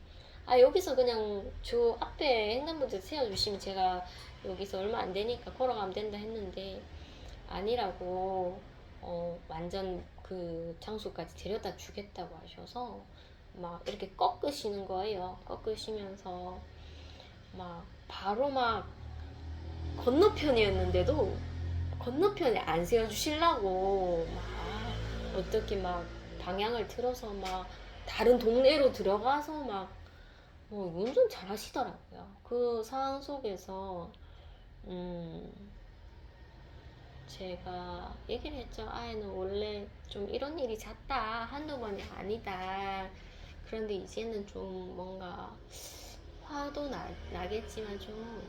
여기서 그냥 저 앞에 횡단보도에 세워주시면 제가 여기서 얼마 안 되니까 걸어가면 된다 했는데 아니라고 완전 그 장소까지 데려다 주겠다고 하셔서 막 이렇게 꺾으시는 거예요. 꺾으시면서 막 바로 막 건너편이었는데도 건너편에 안 세워주시려고 막 어떻게 막 방향을 틀어서 막 다른 동네로 들어가서 막 운전 잘 하시더라고요. 그 상황 속에서 제가 얘기를 했죠. 아이는 원래 좀 이런 일이 잦다. 한두 번이 아니다. 그런데 이제는 좀 뭔가 화도 나겠지만 좀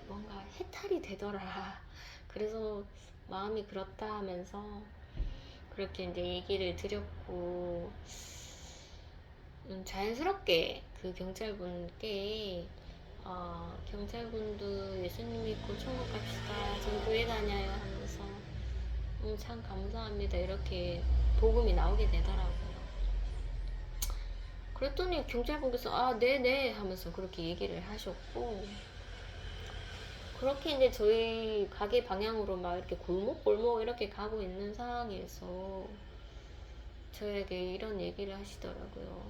뭔가 해탈이 되더라. 그래서 마음이 그렇다 하면서 그렇게 이제 얘기를 드렸고, 자연스럽게 그 경찰분께 경찰분도 예수님 믿고 천국 갑시다. 전 교회 다녀요 하면서 참 감사합니다. 이렇게 복음이 나오게 되더라고요. 그랬더니 경찰분께서 네네 하면서 그렇게 얘기를 하셨고 그렇게 이제 저희 가게 방향으로 막 이렇게 골목 이렇게 가고 있는 상황에서 저에게 이런 얘기를 하시더라고요.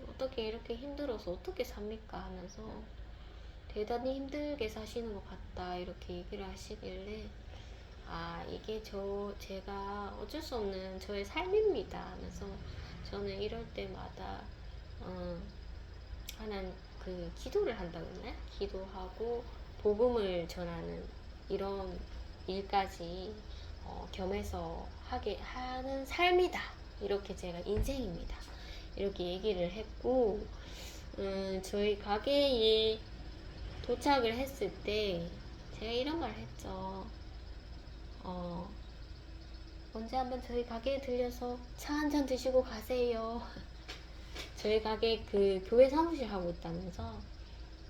어떻게 이렇게 힘들어서 어떻게 삽니까 하면서 대단히 힘들게 사시는 것 같다 이렇게 얘기를 하시길래 이게 제가 어쩔 수 없는 저의 삶입니다 하면서 저는 이럴 때마다 하나님 기도를 한다고 했나요? 기도하고 복음을 전하는 이런 일까지 겸해서 하게 하는 삶이다 이렇게 제가 인생입니다 이렇게 얘기를 했고 저희 가게에 도착을 했을 때 제가 이런 말을 했죠. 언제 한번 저희 가게에 들려서 차 한 잔 드시고 가세요. 저희 가게 교회 사무실 하고 있다면서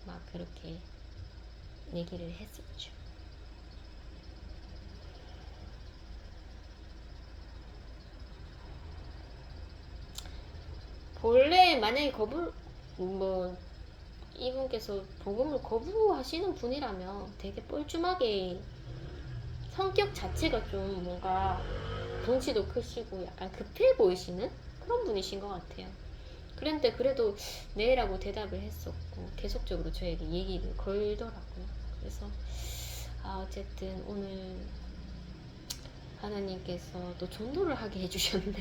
막 그렇게 얘기를 했었죠. 본래 만약에 이분께서 복음을 거부하시는 분이라면 되게 뻘쭘하게 성격 자체가 좀 뭔가 덩치도 크시고 약간 급해 보이시는 그런 분이신 것 같아요. 그런데 그래도 네라고 대답을 했었고 계속적으로 저에게 얘기를 걸더라고요. 그래서 어쨌든 오늘 하나님께서 또 전도를 하게 해주셨네.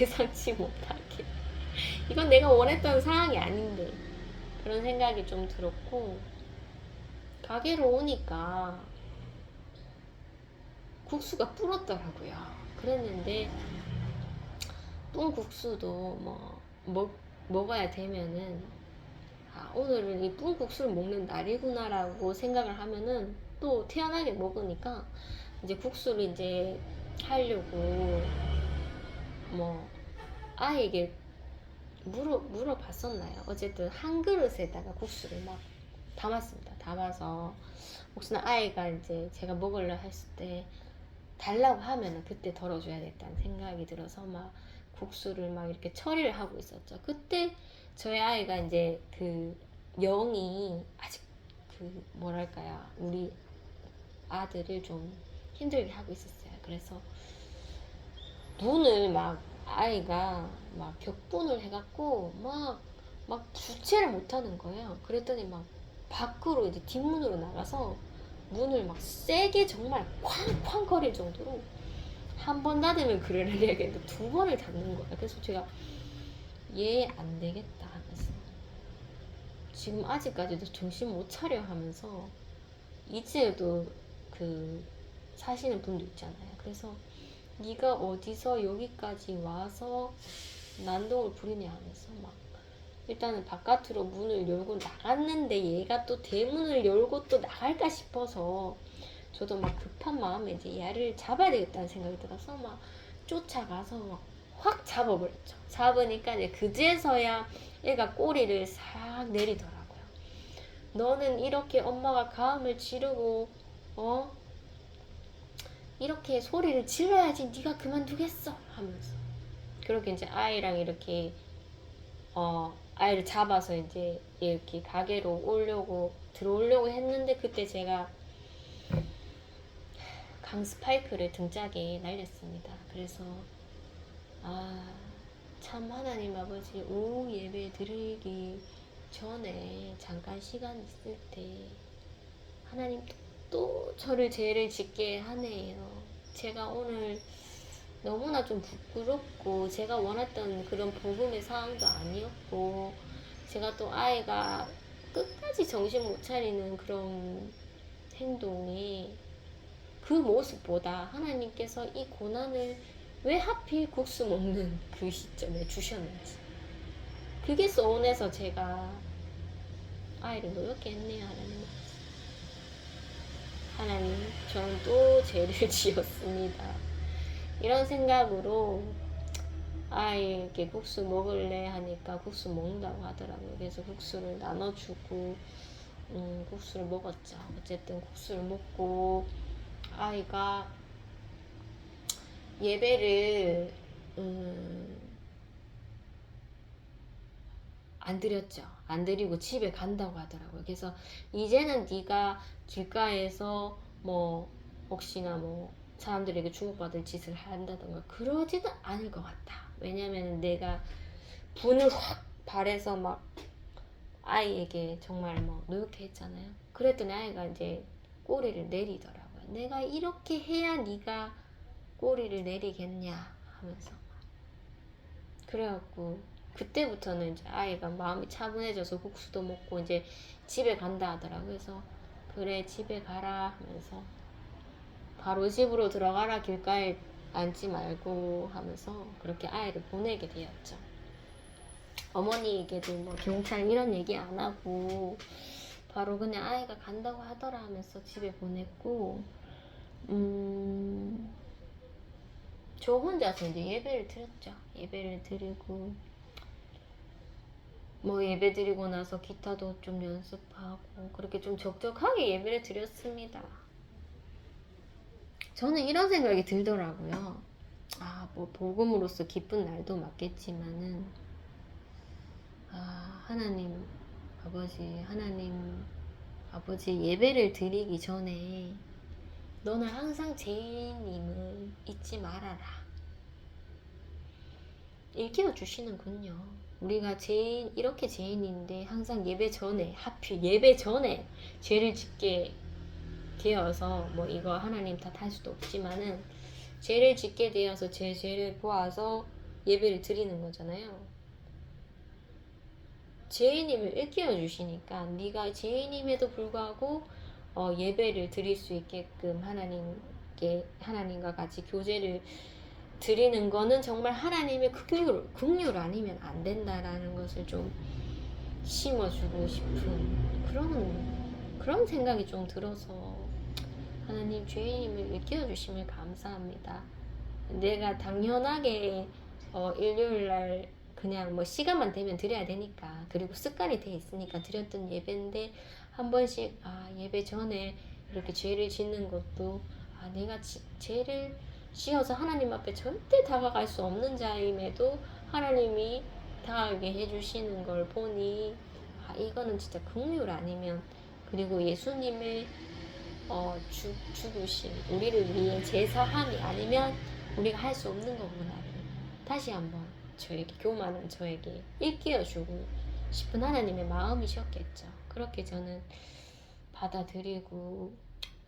예상치 못하게. 이건 내가 원했던 상황이 아닌데 그런 생각이 좀 들었고 가게로 오니까 국수가 불었더라고요. 그랬는데 뿐 국수도 먹어야 되면은 오늘은 이 뿐 국수를 먹는 날이구나라고 생각을 하면은 또 태연하게 먹으니까 이제 국수를 이제 하려고 아이에게 물어봤었나요? 어쨌든 한 그릇에다가 국수를 막 담았습니다. 담아서 혹시나 아이가 이제 제가 먹으려 했을 때 달라고 하면은 그때 덜어줘야겠다는 생각이 들어서 막 국수를 막 이렇게 처리를 하고 있었죠. 그때 저희 아이가 이제 영이 아직 뭐랄까요, 우리 아들을 좀 힘들게 하고 있었어요. 그래서 문을 아이가 격분을 해갖고 막 주체를 못하는 거예요. 그랬더니 밖으로 이제 뒷문으로 나가서 문을 세게 정말 쾅쾅 거릴 정도로 한 번 닫으면 그러려니 했는데 두 번을 닫는 거야. 그래서 제가 얘 안 되겠다 하면서 지금 아직까지도 정신 못 차려 하면서 이제도 사시는 분도 있잖아요. 그래서 네가 어디서 여기까지 와서 난동을 부리냐 하면서 일단은 바깥으로 문을 열고 나갔는데 얘가 또 대문을 열고 또 나갈까 싶어서 저도 급한 마음에 이제 얘를 잡아야 되겠다는 생각이 들어서 쫓아가서 확 잡아버렸죠. 잡으니까 이제 그제서야 얘가 꼬리를 싹 내리더라고요. 너는 이렇게 엄마가 가음을 지르고 이렇게 소리를 질러야지 네가 그만두겠어 하면서 그렇게 이제 아이랑 이렇게 아이를 잡아서 이제 이렇게 가게로 들어오려고 했는데 그때 제가 강스파이크를 등짝에 날렸습니다. 그래서 참 하나님 아버지 오후 예배 드리기 전에 잠깐 시간 있을 때 하나님 또 저를 죄를 짓게 하네요. 제가 오늘 너무나 좀 부끄럽고 제가 원했던 그런 복음의 상황도 아니었고 제가 또 아이가 끝까지 정신 못 차리는 그런 행동에 그 모습보다 하나님께서 이 고난을 왜 하필 국수 먹는 그 시점에 주셨는지 그게 서운해서 제가 아이를 노엽게 했네요. 하나님 저는 또 죄를 지었습니다. 이런 생각으로 아이에게 국수 먹을래 하니까 국수 먹는다고 하더라고요. 그래서 국수를 나눠주고 국수를 먹었죠. 어쨌든 국수를 먹고 아이가 예배를 안 드렸죠. 안 드리고 집에 간다고 하더라고요. 그래서 이제는 네가 길가에서 혹시나 사람들에게 주목받을 짓을 한다던가 그러지는 않을 것 같다. 왜냐면 내가 분을 확 발해서 아이에게 정말 뭐 노력해 했잖아요. 그랬더니 아이가 이제 꼬리를 내리더라고요. 내가 이렇게 해야 네가 꼬리를 내리겠냐 하면서. 그래갖고 그때부터는 이제 아이가 마음이 차분해져서 국수도 먹고 이제 집에 간다 하더라고요. 그래서 그래 집에 가라 하면서 바로 집으로 들어가라 길가에 앉지 말고 하면서 그렇게 아이를 보내게 되었죠. 어머니에게도 뭐 경찰 이런 얘기 안 하고 바로 그냥 아이가 간다고 하더라 하면서 집에 보냈고 저 혼자서 이제 예배를 드렸죠. 예배를 드리고 뭐 예배 드리고 나서 기타도 좀 연습하고 그렇게 좀 적적하게 예배를 드렸습니다. 저는 이런 생각이 들더라고요. 아, 뭐 복음으로서 기쁜 날도 맞겠지만은 하나님 아버지 예배를 드리기 전에 너는 항상 죄인임을 잊지 말아라. 일깨워 주시는군요. 우리가 이렇게 죄인인데 항상 하필 예배 전에 죄를 짓게 되어서 뭐 이거 하나님 탓할 수도 없지만은 죄를 짓게 되어서 제 죄를 보아서 예배를 드리는 거잖아요. 죄인임을 일깨워 주시니까 네가 죄인임에도 불구하고 예배를 드릴 수 있게끔 하나님과 같이 교제를 드리는 거는 정말 하나님의 긍휼 아니면 안 된다라는 것을 좀 심어주고 싶은 그런 생각이 좀 들어서 하나님 죄인임을 일깨워 주심을 감사합니다. 내가 당연하게 일요일날 그냥 뭐 시간만 되면 드려야 되니까 그리고 습관이 돼 있으니까 드렸던 예배인데 한 번씩 예배 전에 이렇게 죄를 짓는 것도 내가 죄를 지어서 하나님 앞에 절대 다가갈 수 없는 자임에도 하나님이 다가게 해주시는 걸 보니 이거는 진짜 긍휼 아니면 그리고 예수님의 죽으신 우리를 위해 제사함이 아니면 우리가 할 수 없는 거구나를 다시 한번 교만한 저에게 일깨워주고 싶은 하나님의 마음이셨겠죠. 그렇게 저는 받아들이고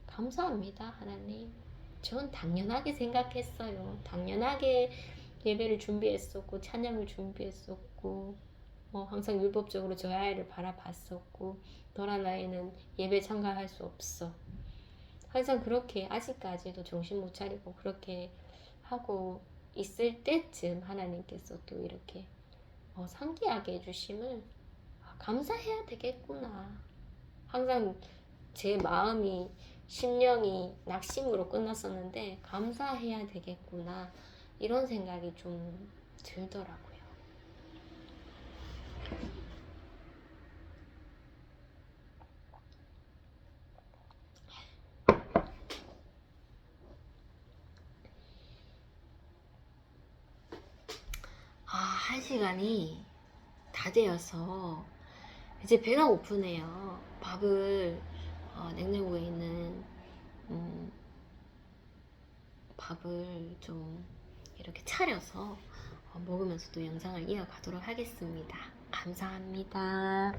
감사합니다. 하나님. 전 당연하게 생각했어요. 당연하게 예배를 준비했었고 찬양을 준비했었고 항상 율법적으로 저희 아이를 바라봤었고 너란 아이는 예배 참가할 수 없어. 항상 그렇게 아직까지도 정신 못 차리고 그렇게 하고 있을 때쯤 하나님께서 또 이렇게 상기하게 해주심을 감사해야 되겠구나. 항상 제 마음이 심령이 낙심으로 끝났었는데 감사해야 되겠구나 이런 생각이 좀 들더라고요. 할 시간이 다 되어서 이제 배가 고프네요. 밥을 냉장고에 있는 밥을 좀 이렇게 차려서 먹으면서 또 영상을 이어가도록 하겠습니다. 감사합니다.